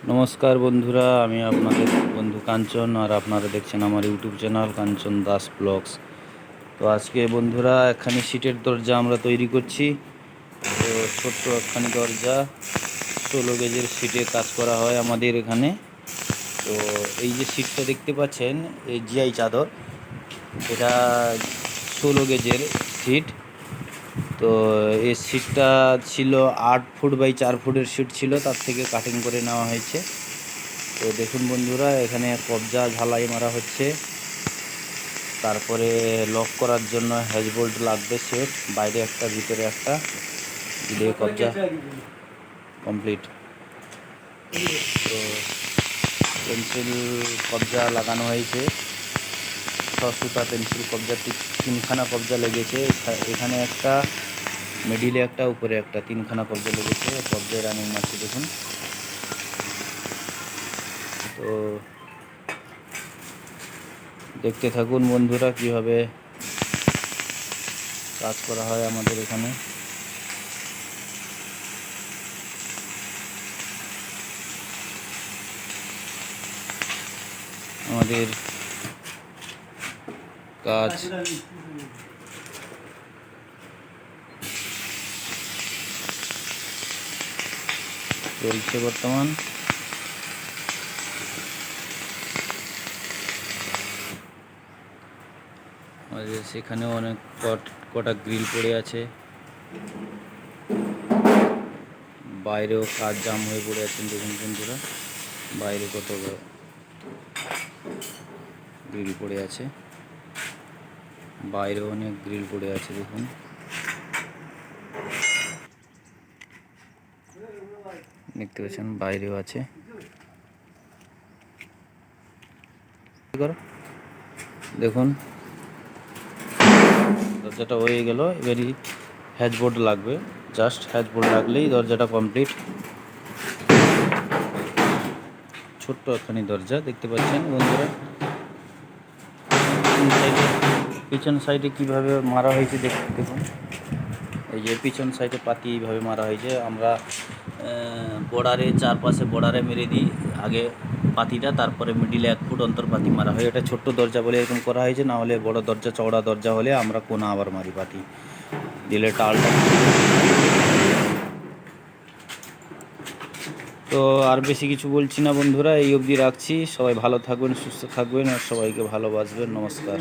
নমস্কার বন্ধুরা, আমি আপনাদের বন্ধু কাঞ্চন, আর আপনারা দেখছেন আমার ইউটিউব চ্যানেল কাঞ্চন দাস ব্লগস। তো আজকে বন্ধুরা একখানি সিটের দরজা আমরা তৈরি করছি। তো ছোট্ট একখানি দরজা 16 গেজের সিটে কাজ করা হয় আমাদের এখানে। তো এই যে সিটটা দেখতে পাচ্ছেন, এই জিআই চাদর, এটা 16 গেজের সিট। তো এই সিটটা ছিল 8 ফুট বাই 4 ফুটের সিট ছিল, তার থেকে কাটিং করে নেওয়া হয়েছে। তো দেখুন বন্ধুরা, এখানে কবজা ঝালাই মারা হচ্ছে। তারপরে লক করার জন্য হ্যাজ বোল্ট লাগবে, সেট বাইরে একটা ভিতরে একটা, দিয়ে কবজা কমপ্লিট। তো পেন্সিল কবজা লাগানো হয়েছে, 6 সুতা পেন্সিল কবজা, 3খানা কবজা লেগেছে। এখানে একটা, মিডিলে একটা, উপরে একটা, 3খানা কবজা লেগেছে। কবজায় রানিং মারছে দেখুন। তো দেখতে থাকুন বন্ধুরা কিভাবে কাজ করা হয় আমাদের এখানে। আমাদের কাজ চলছে বর্তমান। আমাদের সেখানেও অনেক কটা গ্রিল পড়ে আছে, বাইরেও কাজ জাম হয়ে পড়ে আছেন দেখুন বন্ধুরা, বাইরে কত গ্রিল পড়ে আছে, বাইরেও অনেক গ্রিল পড়ে আছে দেখুন। দেখতে পাচ্ছেন বাইরেও আছে। দেখুন দরজাটা হয়ে গেল, এবারই হ্যাজবোর্ড লাগবে, জাস্ট হ্যাজবোর্ড লাগলেই দরজাটা কমপ্লিট। ছোট্ট একখানি দরজা দেখতে পাচ্ছেন বন্ধুরা। পিছন সাইডে কিভাবে মারা হয়েছে দেখুন, এই যে পিছন সাইডে পাতি এইভাবে মারা হয়েছে। আমরা বর্ডারে, চারপাশে বর্ডারে মেরে দিই আগে পাতিটা, তারপরে মিডিলে 1 ফুট অন্তর পাতি মারা হয়। এটা ছোট্ট দরজা বলে এরকম করা হয়েছে, না হলে বড় দরজা, চওড়া দরজা হলে আমরা কোনা আবার মারি পাতি দিলে টালটা। তো আর বেশি কিছু বলছি না বন্ধুরা, এই অবধি রাখছি। সবাই ভালো থাকবেন, সুস্থ থাকবেন, আর সবাইকে ভালোবাসবেন। নমস্কার।